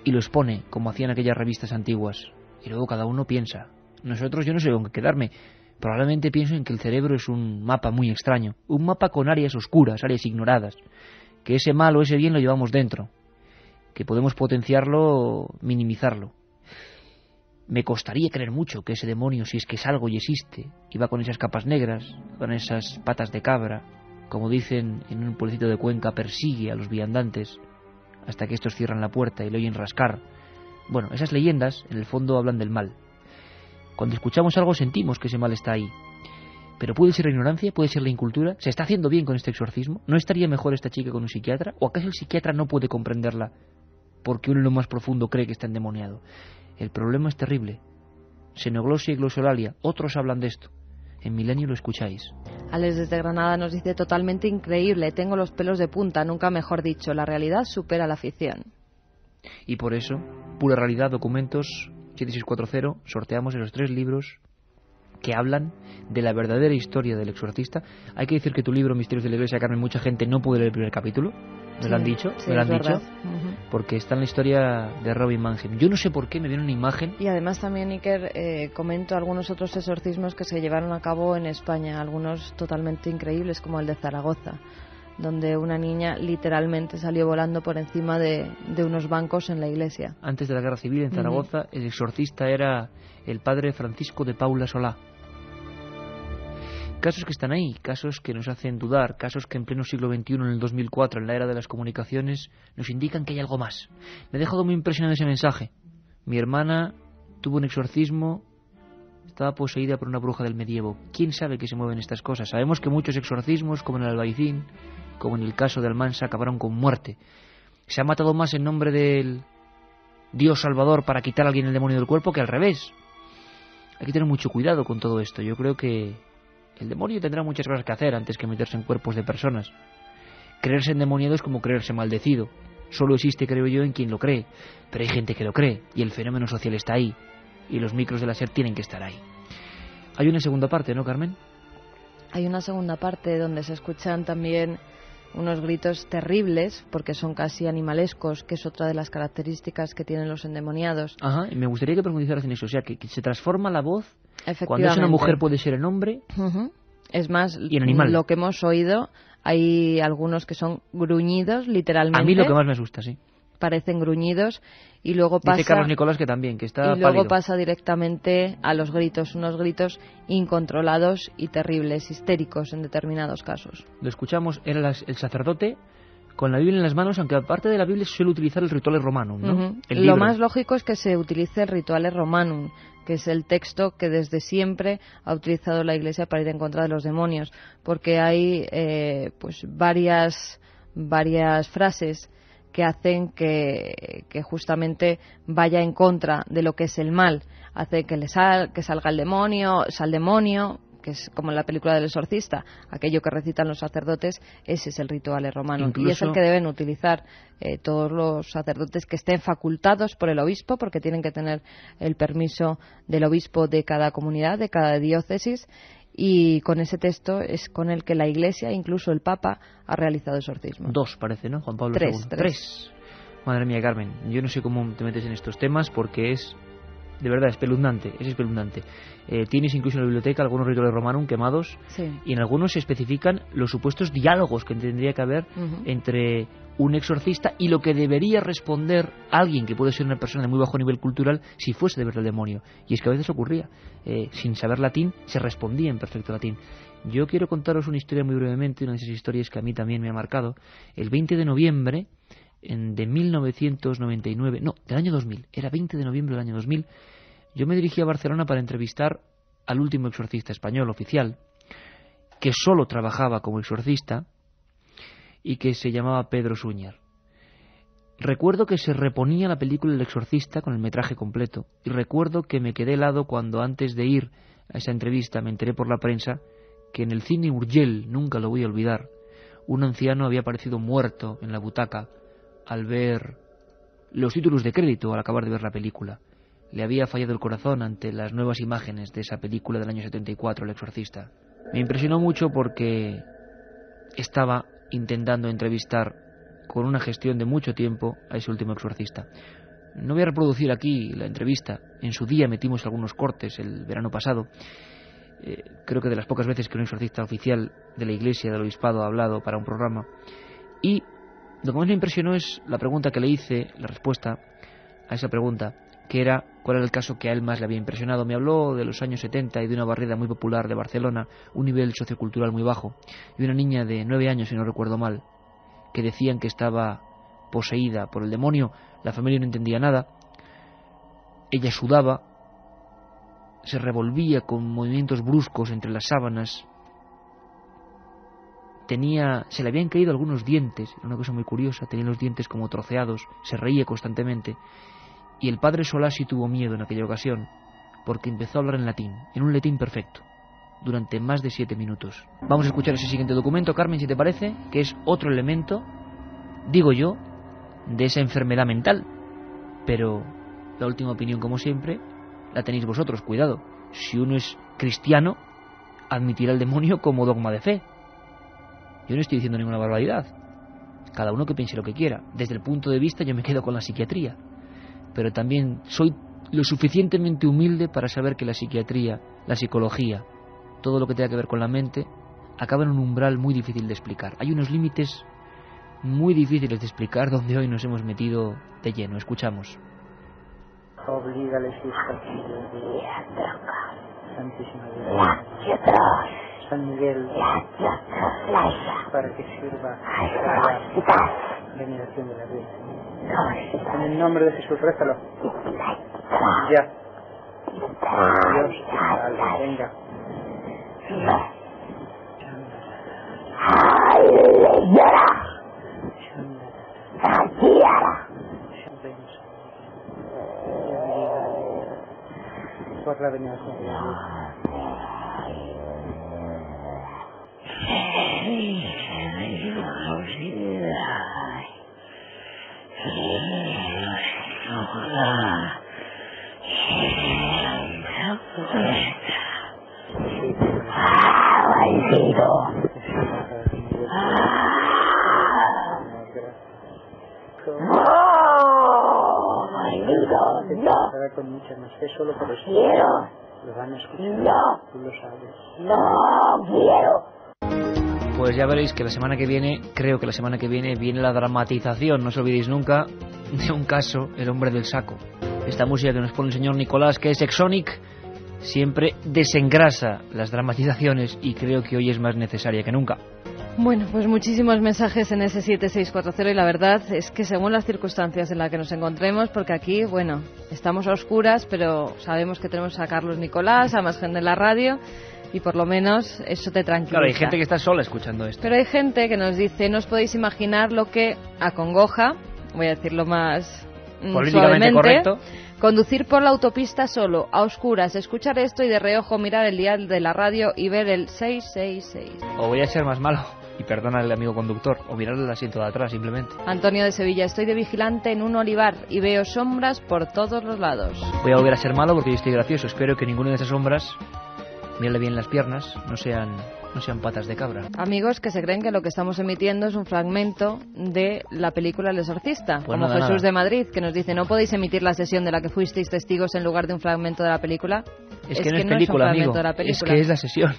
y lo expone, como hacían aquellas revistas antiguas, y luego cada uno piensa. Nosotros, yo no sé con qué quedarme, probablemente pienso en que el cerebro es un mapa muy extraño, un mapa con áreas oscuras, áreas ignoradas, que ese mal o ese bien lo llevamos dentro, que podemos potenciarlo o minimizarlo. Me costaría creer mucho que ese demonio, si es que es algo y existe, iba con esas capas negras, con esas patas de cabra, como dicen en un pueblecito de Cuenca, persigue a los viandantes hasta que estos cierran la puerta y le oyen rascar. Bueno, esas leyendas en el fondo hablan del mal. Cuando escuchamos algo sentimos que ese mal está ahí. Pero puede ser la ignorancia, puede ser la incultura. ¿Se está haciendo bien con este exorcismo? ¿No estaría mejor esta chica con un psiquiatra? ¿O acaso el psiquiatra no puede comprenderla porque uno en lo más profundo cree que está endemoniado? El problema es terrible. Xenoglosia y glosolalia, otros hablan de esto. En Milenio lo escucháis. Alex desde Granada nos dice, totalmente increíble, tengo los pelos de punta, nunca mejor dicho, la realidad supera la ficción. Y por eso, Pura Realidad, Documentos 7640, sorteamos esos 3 libros que hablan de la verdadera historia del exorcista. Hay que decir que tu libro, Misterios de la Iglesia, Carmen, mucha gente no puede leer el primer capítulo. Me lo han dicho, sí, me lo han dicho, porque está en la historia de Robin Mannheim. Yo no sé por qué me viene una imagen. Y además también, Iker, comento algunos otros exorcismos que se llevaron a cabo en España, algunos totalmente increíbles, como el de Zaragoza, donde una niña literalmente salió volando por encima de unos bancos en la iglesia. Antes de la Guerra Civil en Zaragoza, el exorcista era el padre Francisco de Paula Solá. Casos que están ahí, casos que nos hacen dudar, casos que en pleno siglo XXI, en el 2004, en la era de las comunicaciones, nos indican que hay algo más. Me ha dejado muy impresionado ese mensaje. Mi hermana tuvo un exorcismo, estaba poseída por una bruja del medievo. ¿Quién sabe que se mueven estas cosas? Sabemos que muchos exorcismos, como en el Albaicín, como en el caso de Almansa, acabaron con muerte. Se ha matado más en nombre del Dios Salvador para quitar a alguien el demonio del cuerpo que al revés. Hay que tener mucho cuidado con todo esto. Yo creo que el demonio tendrá muchas cosas que hacer antes que meterse en cuerpos de personas. Creerse endemoniado es como creerse maldecido. Solo existe, creo yo, en quien lo cree. Pero hay gente que lo cree, y el fenómeno social está ahí. Y los micros de la SER tienen que estar ahí. Hay una segunda parte, ¿no, Carmen? Hay una segunda parte donde se escuchan también unos gritos terribles, porque son casi animalescos, que es otra de las características que tienen los endemoniados. Ajá, y me gustaría que profundizaras en eso. O sea, que se transforma la voz. Efectivamente. Cuando es una mujer puede ser el hombre. Es más, y en animal. Lo que hemos oído, hay algunos que son gruñidos, literalmente. A mí lo que más me asusta, sí. Parecen gruñidos, y luego pasa... Dice Carlos Nicolás que también, que está y luego pálido. pasa directamente a los gritos, unos gritos incontrolados y terribles, histéricos en determinados casos. Lo escuchamos, era el sacerdote con la Biblia en las manos, aunque aparte de la Biblia se suele utilizar el Rituale Romanum, ¿no? Lo más lógico es que se utilice el Rituale Romanum, que es el texto que desde siempre ha utilizado la Iglesia para ir en contra de los demonios, porque hay pues varias frases que hacen que justamente vaya en contra de lo que es el mal. Hace que salga el demonio, sal demonio, que es como en la película del exorcista, aquello que recitan los sacerdotes, ese es el Rituale Romanum. Incluso... y es el que deben utilizar todos los sacerdotes que estén facultados por el obispo, porque tienen que tener el permiso del obispo de cada comunidad, de cada diócesis, y con ese texto es con el que la Iglesia, incluso el Papa, ha realizado exorcismos. 2 parece, ¿no? Juan Pablo II. 3. Madre mía, Carmen, yo no sé cómo te metes en estos temas porque es, de verdad, espeluznante, es espeluznante. Tienes incluso en la biblioteca algunos rituales romanum quemados, sí. Y en algunos se especifican los supuestos diálogos que tendría que haber entre un exorcista y lo que debería responder alguien que puede ser una persona de muy bajo nivel cultural si fuese de verdad el demonio. Y es que a veces ocurría, sin saber latín se respondía en perfecto latín. Yo quiero contaros una historia muy brevemente, una de esas historias que a mí también me ha marcado. El 20 de noviembre de 1999, no, del año 2000, era 20 de noviembre del año 2000, yo me dirigí a Barcelona para entrevistar al último exorcista español oficial, que solo trabajaba como exorcista, y que se llamaba Pedro Suñer. Recuerdo que se reponía la película El exorcista con el metraje completo, y recuerdo que me quedé helado cuando antes de ir a esa entrevista me enteré por la prensa que en el cine Urgell, nunca lo voy a olvidar, un anciano había aparecido muerto en la butaca al ver los títulos de crédito al acabar de ver la película. Le había fallado el corazón ante las nuevas imágenes de esa película del año 74, El exorcista. Me impresionó mucho porque estaba intentando entrevistar con una gestión de mucho tiempo a ese último exorcista. No voy a reproducir aquí la entrevista. En su día metimos algunos cortes el verano pasado. Creo que de las pocas veces que un exorcista oficial de la Iglesia del Obispado ha hablado para un programa. Y lo que más me impresionó es la pregunta que le hice, la respuesta a esa pregunta, que era cuál era el caso que a él más le había impresionado. Me habló de los años 70 y de una barriada muy popular de Barcelona, un nivel sociocultural muy bajo, y una niña de 9 años, si no recuerdo mal, que decían que estaba poseída por el demonio. La familia no entendía nada. Ella sudaba, se revolvía con movimientos bruscos entre las sábanas. Se le habían caído algunos dientes, era una cosa muy curiosa, tenía los dientes como troceados, se reía constantemente. Y el padre Solá sí tuvo miedo en aquella ocasión, porque empezó a hablar en latín, en un latín perfecto, durante más de 7 minutos. Vamos a escuchar ese siguiente documento, Carmen, si te parece, que es otro elemento, digo yo, de esa enfermedad mental. Pero la última opinión, como siempre, la tenéis vosotros. Cuidado, si uno es cristiano, admitirá el demonio como dogma de fe. Yo no estoy diciendo ninguna barbaridad. Cada uno que piense lo que quiera. Desde el punto de vista, yo me quedo con la psiquiatría. Pero también soy lo suficientemente humilde para saber que la psiquiatría, la psicología, todo lo que tenga que ver con la mente, acaba en un umbral muy difícil de explicar. Hay unos límites muy difíciles de explicar donde hoy nos hemos metido de lleno. Escuchamos. Oblígales y Santísima Virgen, San Miguel, para que sirva la veneración de la Virgen. En el nombre de Jesús, rézalo. Ya. Dios te salve, venga. Por la veneración de la con mucha más fe, solo por eso lo van a escuchar, tú lo sabes. Pues ya veréis que la semana que viene, creo que la semana que viene, viene la dramatización, no os olvidéis nunca, de un caso, El hombre del saco. Esta música que nos pone el señor Nicolás, que es Exonic, siempre desengrasa las dramatizaciones y creo que hoy es más necesaria que nunca. Bueno, pues muchísimos mensajes en ese 7640 y la verdad es que según las circunstancias en las que nos encontremos, porque aquí, bueno, estamos a oscuras, pero sabemos que tenemos a Carlos Nicolás, a más gente en la radio y por lo menos eso te tranquiliza. Claro, hay gente que está sola escuchando esto. Pero hay gente que nos dice, no os podéis imaginar lo que acongoja, voy a decirlo más políticamente correcto, conducir por la autopista solo, a oscuras, escuchar esto y de reojo mirar el dial de la radio y ver el 666. O voy a ser más malo, y perdona al amigo conductor, o mirar el asiento de atrás simplemente. Antonio de Sevilla, estoy de vigilante en un olivar y veo sombras por todos los lados. Voy a volver a ser malo porque yo estoy gracioso. Espero que ninguna de esas sombras, mírale bien las piernas, no sean patas de cabra. Amigos que se creen que lo que estamos emitiendo es un fragmento de la película El exorcista, pues como nada, Jesús de Madrid, que nos dice, ¿no podéis emitir la sesión de la que fuisteis testigos en lugar de un fragmento de la película? Es que no es película, amigo, es que es la sesión.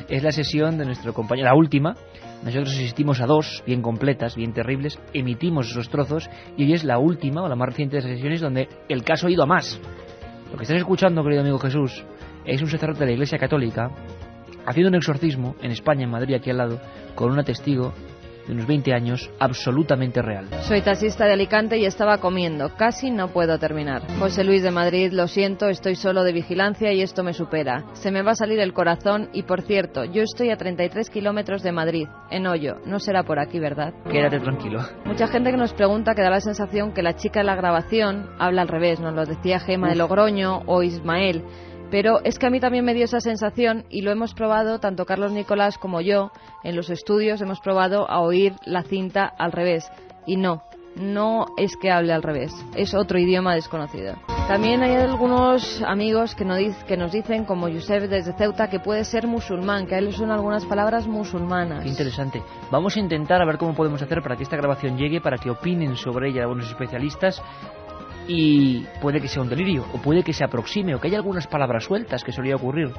Es la sesión de nuestro compañero, la última. Nosotros asistimos a 2, bien completas, bien terribles, emitimos esos trozos y hoy es la última o la más reciente de esas sesiones donde el caso ha ido a más. Lo que estás escuchando, querido amigo Jesús, es un sacerdote de la Iglesia Católica haciendo un exorcismo en España, en Madrid, aquí al lado, con una testigo de unos 20 años, absolutamente real. Soy taxista de Alicante y estaba comiendo. Casi no puedo terminar. José Luis de Madrid, lo siento, estoy solo de vigilancia y esto me supera. Se me va a salir el corazón y, por cierto, yo estoy a 33 kilómetros de Madrid, en Hoyo. No será por aquí, ¿verdad? Quédate tranquilo. Mucha gente que nos pregunta que da la sensación que la chica de la grabación habla al revés. Nos lo decía Gema de Logroño o Ismael. Pero es que a mí también me dio esa sensación y lo hemos probado, tanto Carlos Nicolás como yo, en los estudios hemos probado a oír la cinta al revés. Y no es que hable al revés, es otro idioma desconocido. También hay algunos amigos que nos dicen, como Josep desde Ceuta, que puede ser musulmán, que a él le suenan algunas palabras musulmanas. Qué interesante. Vamos a intentar a ver cómo podemos hacer para que esta grabación llegue, para que opinen sobre ella algunos especialistas. Y puede que sea un delirio, o puede que se aproxime, o que haya algunas palabras sueltas, que solía ocurrir.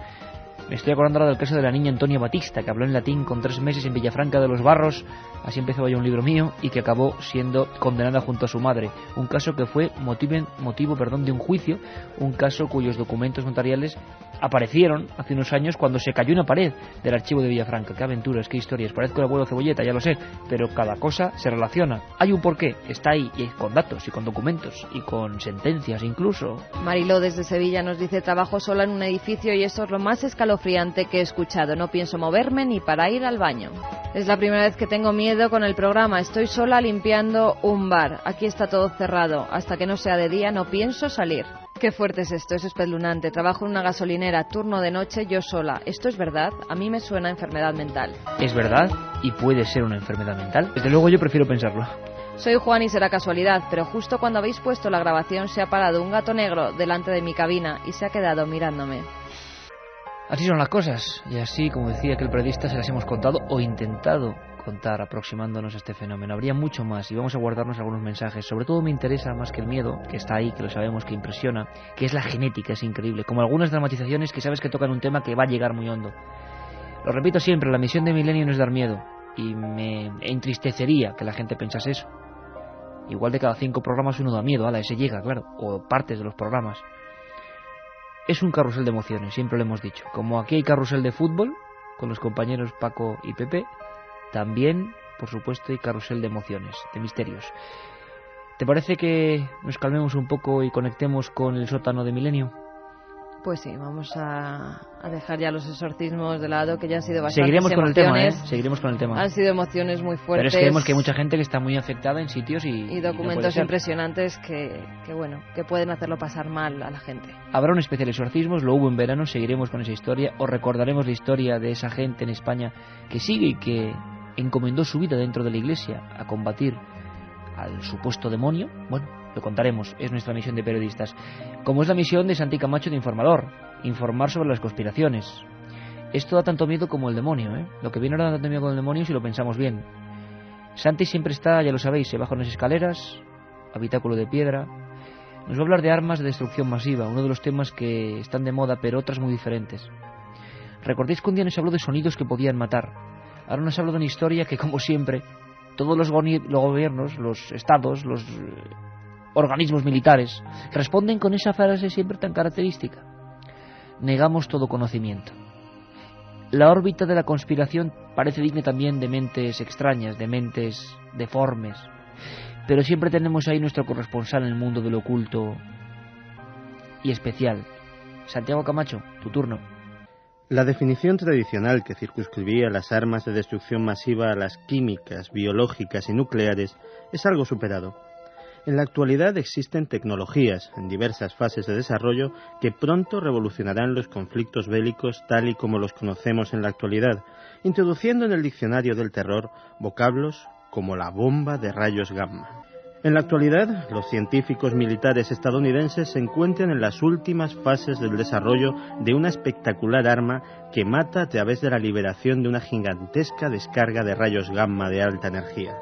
Me estoy acordando ahora del caso de la niña Antonia Batista, que habló en latín con 3 meses en Villafranca de los Barros, así empezó ya un libro mío, y que acabó siendo condenada junto a su madre. Un caso que fue motivo de un juicio, un caso cuyos documentos notariales aparecieron hace unos años cuando se cayó una pared del archivo de Villafranca. Qué aventuras, qué historias. Parezco el abuelo Cebolleta, ya lo sé, pero cada cosa se relaciona. Hay un porqué, está ahí, y con datos, y con documentos, y con sentencias incluso. Mariló desde Sevilla nos dice: trabajo sola en un edificio y esto es lo más escalofriante que he escuchado. No pienso moverme ni para ir al baño. Es la primera vez que tengo miedo con el programa. Estoy sola limpiando un bar. Aquí está todo cerrado. Hasta que no sea de día no pienso salir. Qué fuerte es esto, es espeluznante. Trabajo en una gasolinera, turno de noche, yo sola. ¿Esto es verdad? A mí me suena a enfermedad mental. Es verdad y puede ser una enfermedad mental. Desde luego yo prefiero pensarlo. Soy Juan y será casualidad, pero justo cuando habéis puesto la grabación se ha parado un gato negro delante de mi cabina y se ha quedado mirándome. Así son las cosas, y así, como decía aquel periodista, se las hemos contado o intentado contar aproximándonos a este fenómeno. Habría mucho más y vamos a guardarnos algunos mensajes. Sobre todo me interesa más que el miedo, que está ahí, que lo sabemos, que impresiona, que es la genética, es increíble. Como algunas dramatizaciones que sabes que tocan un tema que va a llegar muy hondo. Lo repito siempre, la misión de Milenio no es dar miedo, y me entristecería que la gente pensase eso. Igual de cada 5 programas uno da miedo, ese llega, claro, o partes de los programas. Es un carrusel de emociones, siempre lo hemos dicho. Como aquí hay carrusel de fútbol, con los compañeros Paco y Pepe, también, por supuesto, hay carrusel de emociones, de misterios. ¿Te parece que nos calmemos un poco y conectemos con el sótano de Milenio? Pues sí, vamos a dejar ya los exorcismos de lado, que ya han sido bastantes Seguiremos con emociones. el tema, Seguiremos con el tema. Han sido emociones muy fuertes. Pero es que vemos que hay mucha gente que está muy afectada en sitios y documentos no impresionantes que pueden hacerlo pasar mal a la gente. Habrá un especial exorcismos, lo hubo en verano, seguiremos con esa historia, os recordaremos la historia de esa gente en España que sigue y que encomendó su vida dentro de la Iglesia a combatir al supuesto demonio. Bueno, lo contaremos, es nuestra misión de periodistas. Como es la misión de Santi Camacho de informador, informar sobre las conspiraciones. Esto da tanto miedo como el demonio, ¿eh? Lo que viene ahora da tanto miedo con el demonio si lo pensamos bien. Santi siempre está, ya lo sabéis, se baja unas escaleras, habitáculo de piedra. Nos va a hablar de armas de destrucción masiva, uno de los temas que están de moda, pero otras muy diferentes. ¿Recordáis que un día nos habló de sonidos que podían matar? Ahora nos habla de una historia que, como siempre, todos los gobiernos, los estados, los organismos militares responden con esa frase siempre tan característica: negamos todo conocimiento. La órbita de la conspiración parece digna también de mentes extrañas, de mentes deformes, pero siempre tenemos ahí nuestro corresponsal en el mundo del oculto y especial. Santiago Camacho, tu turno. La definición tradicional que circunscribía las armas de destrucción masiva a las químicas, biológicas y nucleares es algo superado. En la actualidad existen tecnologías en diversas fases de desarrollo que pronto revolucionarán los conflictos bélicos tal y como los conocemos en la actualidad, introduciendo en el diccionario del terror vocablos como la bomba de rayos gamma. En la actualidad, los científicos militares estadounidenses se encuentran en las últimas fases del desarrollo de una espectacular arma que mata a través de la liberación de una gigantesca descarga de rayos gamma de alta energía.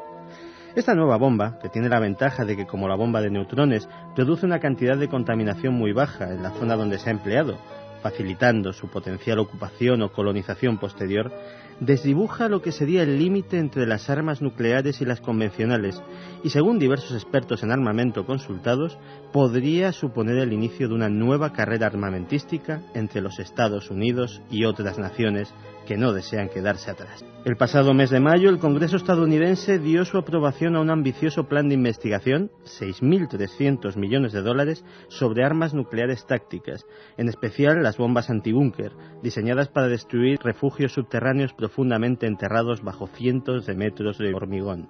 Esta nueva bomba, que tiene la ventaja de que, como la bomba de neutrones, produce una cantidad de contaminación muy baja en la zona donde se ha empleado, facilitando su potencial ocupación o colonización posterior, desdibuja lo que sería el límite entre las armas nucleares y las convencionales, y según diversos expertos en armamento consultados, podría suponer el inicio de una nueva carrera armamentística entre los Estados Unidos y otras naciones, que no desean quedarse atrás. El pasado mes de mayo, el Congreso estadounidense dio su aprobación a un ambicioso plan de investigación, 6.300 millones de dólares, sobre armas nucleares tácticas, en especial las bombas antibúnker, diseñadas para destruir refugios subterráneos profundamente enterrados bajo cientos de metros de hormigón.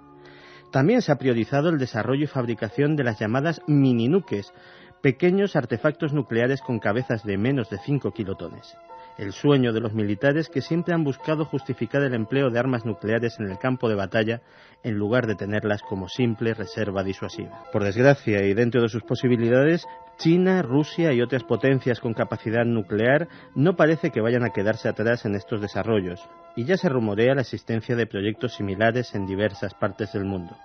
También se ha priorizado el desarrollo y fabricación de las llamadas mininuques, pequeños artefactos nucleares con cabezas de menos de 5 kilotones. El sueño de los militares que siempre han buscado justificar el empleo de armas nucleares en el campo de batalla en lugar de tenerlas como simple reserva disuasiva. Por desgracia, y dentro de sus posibilidades, China, Rusia y otras potencias con capacidad nuclear no parece que vayan a quedarse atrás en estos desarrollos, y ya se rumorea la existencia de proyectos similares en diversas partes del mundo.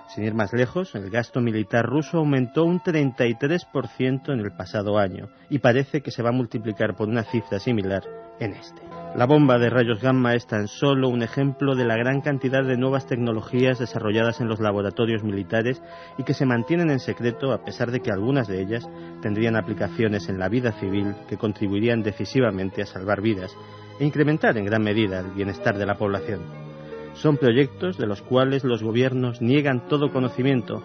Sin ir más lejos, el gasto militar ruso aumentó un 33% en el pasado año y parece que se va a multiplicar por una cifra similar en este. La bomba de rayos gamma es tan solo un ejemplo de la gran cantidad de nuevas tecnologías desarrolladas en los laboratorios militares y que se mantienen en secreto a pesar de que algunas de ellas tendrían aplicaciones en la vida civil que contribuirían decisivamente a salvar vidas e incrementar en gran medida el bienestar de la población. Son proyectos de los cuales los gobiernos niegan todo conocimiento,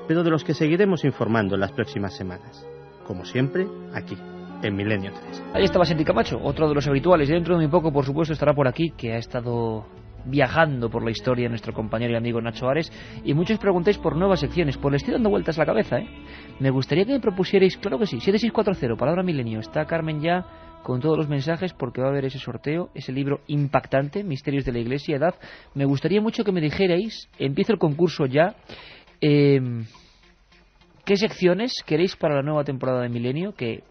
pero de los que seguiremos informando en las próximas semanas. Como siempre, aquí, en Milenio 3. Ahí estaba Santi Camacho, otro de los habituales. Dentro de muy poco, por supuesto, estará por aquí, que ha estado viajando por la historia nuestro compañero y amigo Nacho Ares. Y muchos preguntáis por nuevas secciones. Pues le estoy dando vueltas la cabeza, ¿eh? Me gustaría que me propusierais, claro que sí, 7640, palabra milenio. Está Carmen ya con todos los mensajes porque va a haber ese sorteo, ese libro impactante, Misterios de la Iglesia y Edad. Me gustaría mucho que me dijerais, empiezo el concurso ya, ¿qué secciones queréis para la nueva temporada de Milenio? Que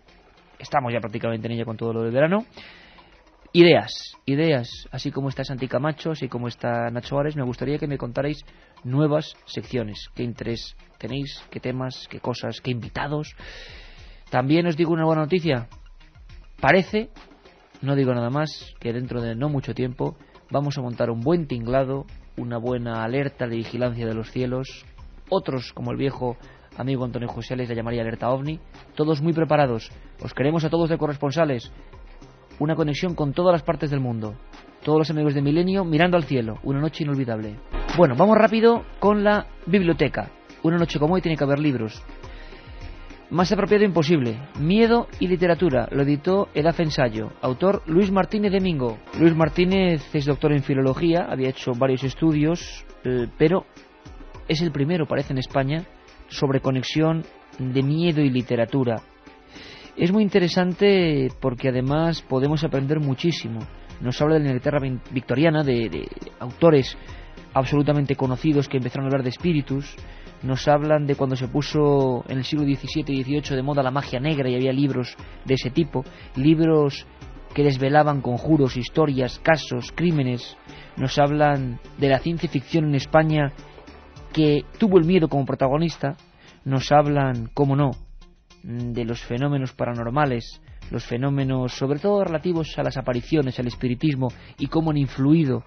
estamos ya prácticamente en ella con todo lo del verano. Ideas, así como está Santi Camacho, así como está Nacho Ares, me gustaría que me contarais nuevas secciones. ¿Qué interés tenéis? ¿Qué temas? ¿Qué cosas? ¿Qué invitados? También os digo una buena noticia. Parece, no digo nada más, que dentro de no mucho tiempo vamos a montar un buen tinglado, una buena alerta de vigilancia de los cielos. Otros, como el viejo amigo Antonio José, les la llamaría alerta OVNI. Todos muy preparados. Os queremos a todos de corresponsales. Una conexión con todas las partes del mundo. Todos los amigos de Milenio mirando al cielo. Una noche inolvidable. Bueno, vamos rápido con la biblioteca. Una noche como hoy tiene que haber libros. Más apropiado imposible. Miedo y literatura. Lo editó Edad Ensayo. Autor Luis Martínez de Mingo. Luis Martínez es doctor en filología. Había hecho varios estudios, pero es el primero, parece, en España sobre conexión de miedo y literatura. Es muy interesante porque además podemos aprender muchísimo. Nos habla de la Inglaterra victoriana, de autores absolutamente conocidos que empezaron a hablar de espíritus. Nos hablan de cuando se puso en el siglo XVII y XVIII de moda la magia negra y había libros de ese tipo. Libros que desvelaban conjuros, historias, casos, crímenes. Nos hablan de la ciencia ficción en España que tuvo el miedo como protagonista. Nos hablan, cómo no, de los fenómenos paranormales, los fenómenos sobre todo relativos a las apariciones, al espiritismo y cómo han influido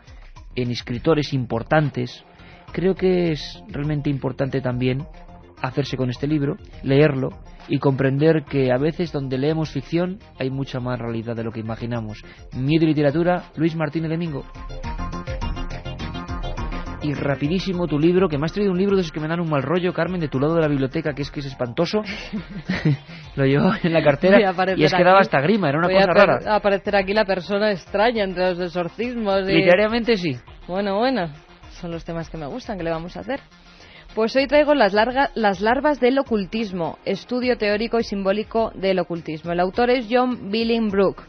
en escritores importantes. Creo que es realmente importante también hacerse con este libro, leerlo y comprender que a veces donde leemos ficción hay mucha más realidad de lo que imaginamos. Miedo y literatura, Luis Martínez de Mingo. Y rapidísimo tu libro, que me has traído un libro de esos que me dan un mal rollo, Carmen, de tu lado de la biblioteca, que es espantoso. Lo llevo en la cartera y es que daba hasta grima, era una cosa rara. Va a aparecer aquí la persona extraña entre los exorcismos. Literariamente sí. Bueno, son los temas que me gustan, ¿qué le vamos a hacer? Pues hoy traigo las larvas del ocultismo, estudio teórico y simbólico del ocultismo. El autor es John Billingbrook.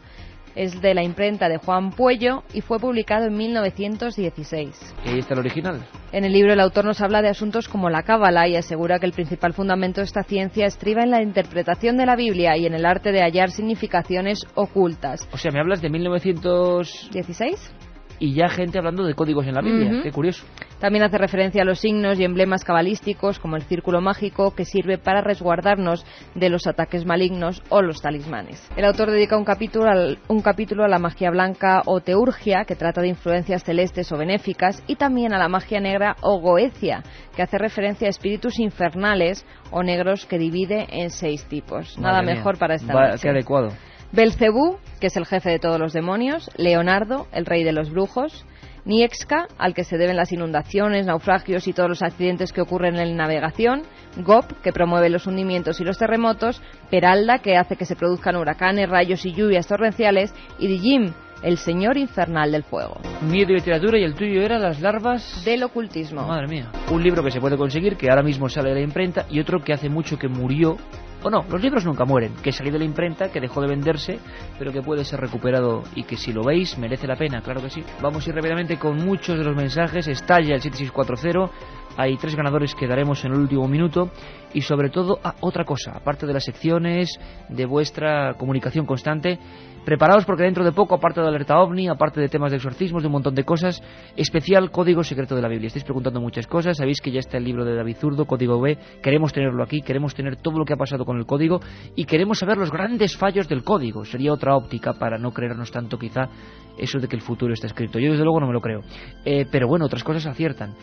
Es de la imprenta de Juan Puello y fue publicado en 1916. ¿Y ahí está el original? En el libro el autor nos habla de asuntos como la cábala y asegura que el principal fundamento de esta ciencia estriba en la interpretación de la Biblia y en el arte de hallar significaciones ocultas. O sea, ¿me hablas de 1916? Y ya gente hablando de códigos en la Biblia. Qué curioso. También hace referencia a los signos y emblemas cabalísticos como el círculo mágico que sirve para resguardarnos de los ataques malignos o los talismanes. El autor dedica un capítulo a la magia blanca o teurgia, que trata de influencias celestes o benéficas, y también a la magia negra o goecia, que hace referencia a espíritus infernales o negros, que divide en 6 tipos. Nada mejor para esta noche. Qué adecuado. Belcebú, que es el jefe de todos los demonios, Leonardo, el rey de los brujos, Niexca, al que se deben las inundaciones, naufragios y todos los accidentes que ocurren en la navegación, Gop, que promueve los hundimientos y los terremotos, Peralda, que hace que se produzcan huracanes, rayos y lluvias torrenciales, y Dijim, el señor infernal del fuego. Miedo y literatura, y el tuyo era Las larvas del ocultismo. Madre mía. Un libro que se puede conseguir, que ahora mismo sale de la imprenta, y otro que hace mucho que murió. O no, los libros nunca mueren, que salió de la imprenta, que dejó de venderse, pero que puede ser recuperado y que si lo veis merece la pena, claro que sí. Vamos a ir rápidamente con muchos de los mensajes. Estalla el 7640. Hay 3 ganadores que daremos en el último minuto. Y sobre todo, otra cosa, aparte de las secciones, de vuestra comunicación constante, preparaos porque dentro de poco, aparte de Alerta OVNI, aparte de temas de exorcismos, de un montón de cosas, especial Código Secreto de la Biblia. Estáis preguntando muchas cosas, sabéis que ya está el libro de David Zurdo, Código B, queremos tenerlo aquí, queremos tener todo lo que ha pasado con el código y queremos saber los grandes fallos del código. Sería otra óptica para no creernos tanto quizá eso de que el futuro está escrito. Yo desde luego no me lo creo, pero bueno, otras cosas aciertan.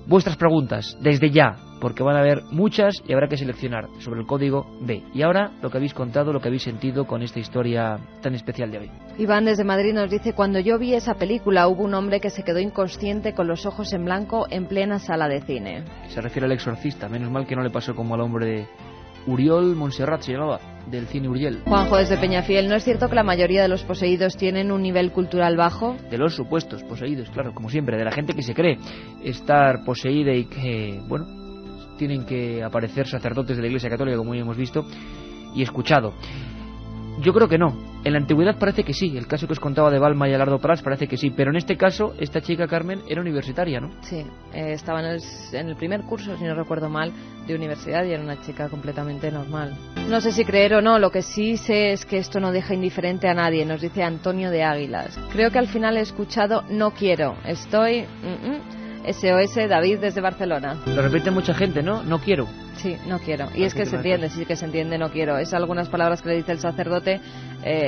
Vuestras preguntas, desde ya, porque van a haber muchas y habrá que seleccionar sobre el código B. Y ahora, lo que habéis contado, lo que habéis sentido con esta historia tan especial de hoy. Iván desde Madrid nos dice: cuando yo vi esa película hubo un hombre que se quedó inconsciente con los ojos en blanco en plena sala de cine. Se refiere al exorcista, menos mal que no le pasó como al hombre de Uriol Montserrat, se llamaba, del cine Uriel. Juanjo desde Peñafiel: ¿no es cierto que la mayoría de los poseídos tienen un nivel cultural bajo? De los supuestos poseídos, claro, como siempre, de la gente que se cree estar poseída y que, bueno, tienen que aparecer sacerdotes de la Iglesia Católica, como ya hemos visto y escuchado. Yo creo que no. En la antigüedad parece que sí. El caso que os contaba de Balma y Alardo Prats parece que sí. Pero en este caso, esta chica Carmen era universitaria, ¿no? Sí, estaba en el primer curso, si no recuerdo mal, de universidad y era una chica completamente normal. No sé si creer o no, lo que sí sé es que esto no deja indiferente a nadie, nos dice Antonio de Águilas. Creo que al final he escuchado no quiero, estoy... SOS David desde Barcelona. Lo repite mucha gente, ¿no? No quiero. Sí, no quiero. Y es que se entiende, sí que se entiende no quiero. Es algunas palabras que le dice el sacerdote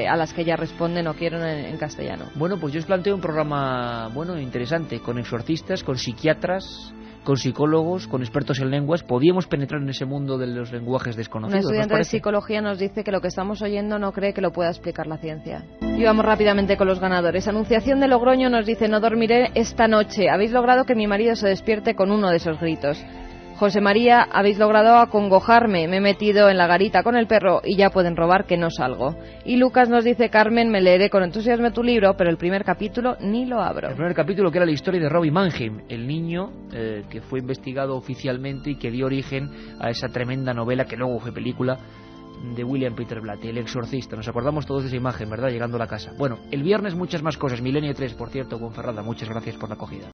a las que ella responde no quiero en castellano. Bueno, pues yo os planteo un programa, bueno, interesante, con exorcistas, con psiquiatras, con psicólogos, con expertos en lenguas. Podíamos penetrar en ese mundo de los lenguajes desconocidos. Un estudiante de psicología nos dice que lo que estamos oyendo no cree que lo pueda explicar la ciencia. Y vamos rápidamente con los ganadores. Anunciación de Logroño nos dice: no dormiré esta noche. Habéis logrado que mi marido se despierte con uno de esos gritos. José María: habéis logrado acongojarme, me he metido en la garita con el perro y ya pueden robar que no salgo. Y Lucas nos dice: Carmen, me leeré con entusiasmo tu libro, pero el primer capítulo ni lo abro. El primer capítulo, que era la historia de Robbie Mannheim, el niño que fue investigado oficialmente y que dio origen a esa tremenda novela que luego fue película de William Peter Blatty, El exorcista. Nos acordamos todos de esa imagen, ¿verdad? Llegando a la casa. Bueno, el viernes muchas más cosas. Milenio 3, por cierto, Ponferrada, muchas gracias por la acogida.